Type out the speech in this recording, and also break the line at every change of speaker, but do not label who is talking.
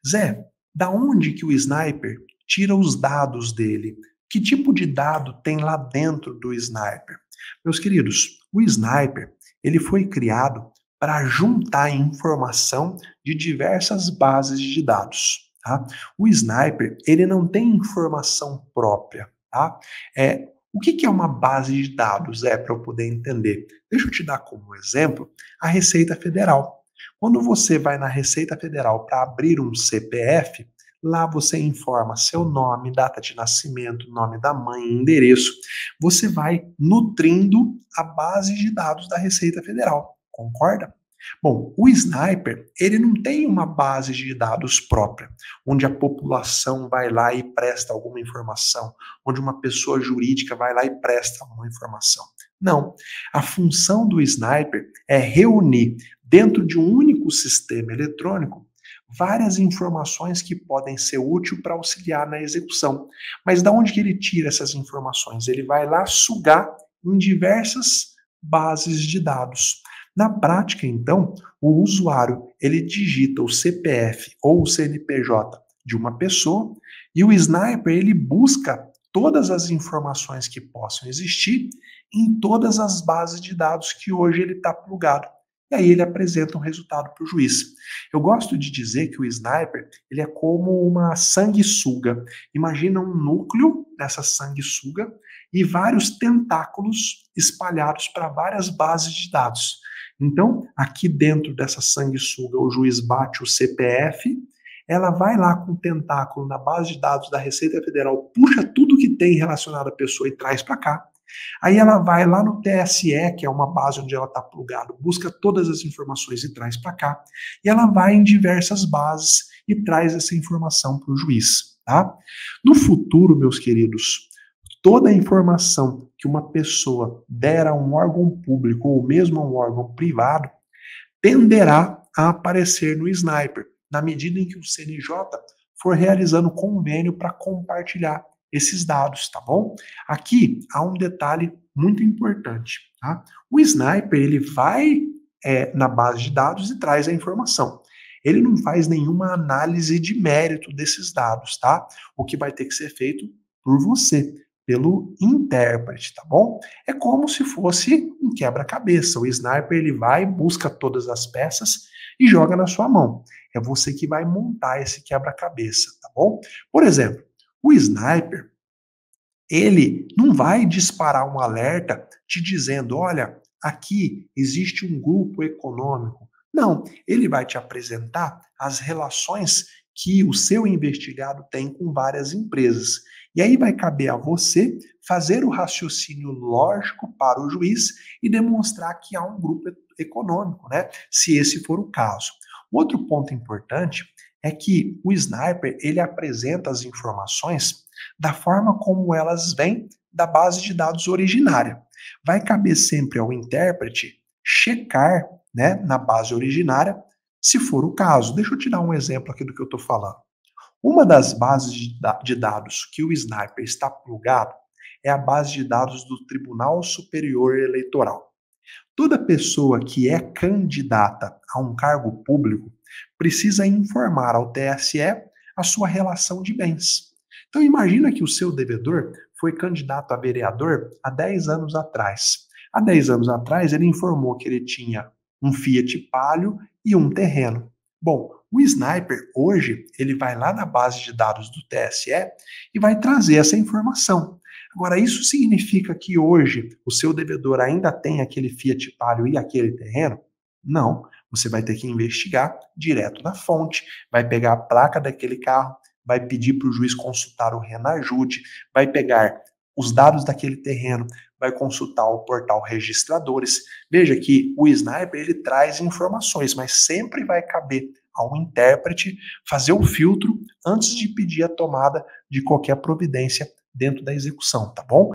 Zé, da onde que o sniper tira os dados dele? Que tipo de dado tem lá dentro do sniper? Meus queridos, o sniper, ele foi criado para juntar informação de diversas bases de dados, tá? O sniper, ele não tem informação própria, tá? O que é uma base de dados, para eu poder entender? Deixa eu te dar como exemplo a Receita Federal. Quando você vai na Receita Federal para abrir um CPF, lá você informa seu nome, data de nascimento, nome da mãe, endereço. Você vai nutrindo a base de dados da Receita Federal, concorda? Bom, o Sniper, ele não tem uma base de dados própria, onde a população vai lá e presta alguma informação, onde uma pessoa jurídica vai lá e presta alguma informação. Não. A função do Sniper é reunir dentro de um único sistema eletrônico várias informações que podem ser úteis para auxiliar na execução. Mas da onde que ele tira essas informações? Ele vai lá sugar em diversas bases de dados. Na prática, então, o usuário ele digita o CPF ou o CNPJ de uma pessoa e o sniper ele busca todas as informações que possam existir em todas as bases de dados que hoje ele está plugado. E aí ele apresenta um resultado para o juiz. Eu gosto de dizer que o sniper ele é como uma sanguessuga. Imagina um núcleo dessa sanguessuga e vários tentáculos espalhados para várias bases de dados. Então, aqui dentro dessa sanguessuga, o juiz bate o CPF, ela vai lá com o tentáculo na base de dados da Receita Federal, puxa tudo que tem relacionado à pessoa e traz para cá. Aí ela vai lá no TSE, que é uma base onde ela está plugada, busca todas as informações e traz para cá. E ela vai em diversas bases e traz essa informação para o juiz. Tá? No futuro, meus queridos, toda a informação que uma pessoa der a um órgão público ou mesmo a um órgão privado tenderá a aparecer no Sniper, na medida em que o CNJ for realizando convênio para compartilhar esses dados, tá bom? Aqui há um detalhe muito importante, tá? O Sniper, ele vai na base de dados e traz a informação. Ele não faz nenhuma análise de mérito desses dados, tá? O que vai ter que ser feito por você, pelo intérprete, tá bom? É como se fosse um quebra-cabeça. O sniper ele vai, busca todas as peças e joga na sua mão. É você que vai montar esse quebra-cabeça, tá bom? Por exemplo, o sniper ele não vai disparar um alerta te dizendo, olha, aqui existe um grupo econômico. Não, ele vai te apresentar as relações que o seu investigado tem com várias empresas. E aí vai caber a você fazer o raciocínio lógico para o juiz e demonstrar que há um grupo econômico, né? Se esse for o caso. Outro ponto importante é que o sniper ele apresenta as informações da forma como elas vêm da base de dados originária. Vai caber sempre ao intérprete checar, né, na base originária, se for o caso. Deixa eu te dar um exemplo aqui do que eu estou falando. Uma das bases de dados que o Sniper está plugado é a base de dados do Tribunal Superior Eleitoral. Toda pessoa que é candidata a um cargo público precisa informar ao TSE a sua relação de bens. Então imagina que o seu devedor foi candidato a vereador há 10 anos atrás. Há 10 anos atrás ele informou que ele tinha um Fiat Palio e um terreno. Bom, o Sniper hoje ele vai lá na base de dados do TSE e vai trazer essa informação. Agora, isso significa que hoje o seu devedor ainda tem aquele Fiat Palio e aquele terreno? Não. Você vai ter que investigar direto na fonte, vai pegar a placa daquele carro, vai pedir para o juiz consultar o Renajude, vai pegar os dados daquele terreno, vai consultar o portal Registradores. Veja que o Sniper ele traz informações, mas sempre vai caber ao intérprete fazer o filtro antes de pedir a tomada de qualquer providência dentro da execução, tá bom?